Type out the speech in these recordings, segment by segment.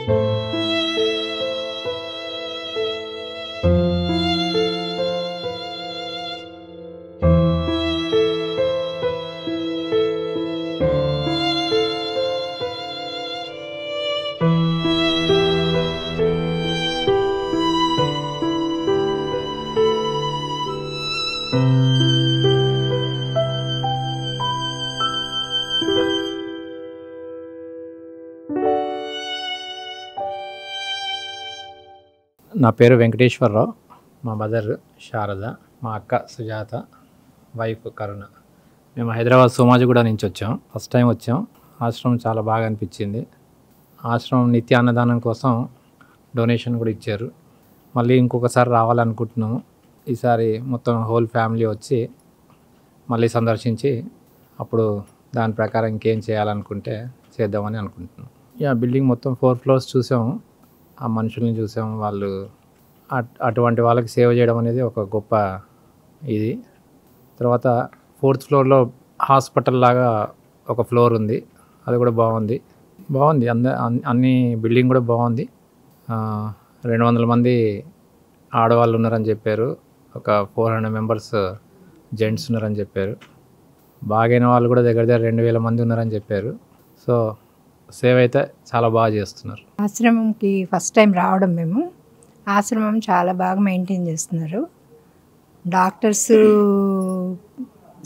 నా పేరు వెంకటేశ్వరరావు, మా మదర్ శారద, మా అక్క సుజాత, వైఫ్ కరుణ. మేము హైదరాబాద్ సోమాజిగూడ నుంచి వచ్చాం. ఫస్ట్ టైం వచ్చాం. ఆశ్రమం చాలా బాగా అనిపించింది. ఆశ్రమం నిత్య అన్నదానం కోసం డొనేషన్ కూడా ఇచ్చారు. మళ్ళీ ఇంకొకసారి రావాలనుకుంటున్నాము. ఈసారి మొత్తం హోల్ ఫ్యామిలీ వచ్చి మళ్ళీ సందర్శించి అప్పుడు దాని ప్రకారం ఇంకేం చేయాలనుకుంటే చేద్దామని అనుకుంటున్నాం. బిల్డింగ్ మొత్తం 4 ఫ్లోర్స్ చూసాము. ఆ మనుషుల్ని చూసాము. వాళ్ళు అటువంటి వాళ్ళకి సేవ చేయడం అనేది ఒక గొప్ప ఇది. తర్వాత 4th ఫ్లోర్లో హాస్పిటల్ లాగా ఒక ఫ్లోర్ ఉంది. అది కూడా బాగుంది. అన్ని బిల్డింగ్ కూడా బాగుంది. 200 మంది ఆడవాళ్ళు ఉన్నారని చెప్పారు. ఒక 400 మెంబర్స్ జెంట్స్ ఉన్నారని చెప్పారు. బాగైన వాళ్ళు కూడా దగ్గర 2000 మంది ఉన్నారని చెప్పారు. సో సేవ అయితే చాలా బాగా చేస్తున్నారు. ఆశ్రమంకి ఫస్ట్ టైం రావడం మేము. ఆశ్రమం చాలా బాగా మెయింటైన్ చేస్తున్నారు. డాక్టర్స్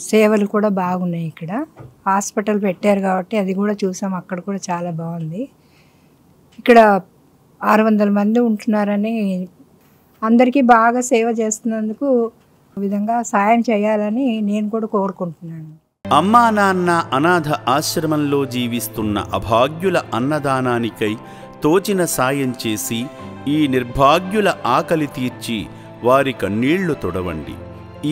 సేవలు కూడా బాగున్నాయి. ఇక్కడ హాస్పిటల్ పెట్టారు కాబట్టి అది కూడా చూసాం. అక్కడ కూడా చాలా బాగుంది. ఇక్కడ 600 మంది ఉంటున్నారని అందరికీ బాగా సేవ చేస్తున్నందుకు విధంగా సాయం చేయాలని నేను కూడా కోరుకుంటున్నాను. అమ్మా నాన్న అనాథ ఆశ్రమంలో జీవిస్తున్న అభాగ్యుల అన్నదానానికై తోచిన సాయం చేసి ఈ నిర్భాగ్యుల ఆకలి తీర్చి వారి కన్నీళ్లు తొడవండి.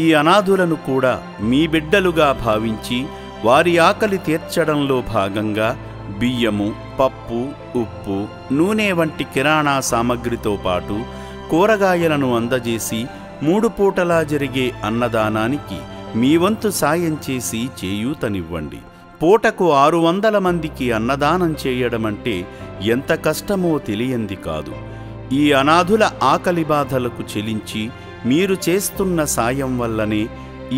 ఈ అనాథులను కూడా మీ బిడ్డలుగా భావించి వారి ఆకలి తీర్చడంలో భాగంగా బియ్యము, పప్పు, ఉప్పు, నూనె వంటి కిరాణా సామగ్రితో పాటు కూరగాయలను అందజేసి 3 పూటలా జరిగే అన్నదానానికి మీ వంతు సాయం చేసి చేయూతనివ్వండి. పూటకు 600 మందికి అన్నదానం చేయడమంటే ఎంత కష్టమో తెలియంది కాదు. ఈ అనాథుల ఆకలి బాధలకు చెలించి మీరు చేస్తున్న సాయం వల్లనే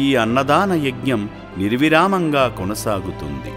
ఈ అన్నదాన యజ్ఞం నిర్విరామంగా కొనసాగుతుంది.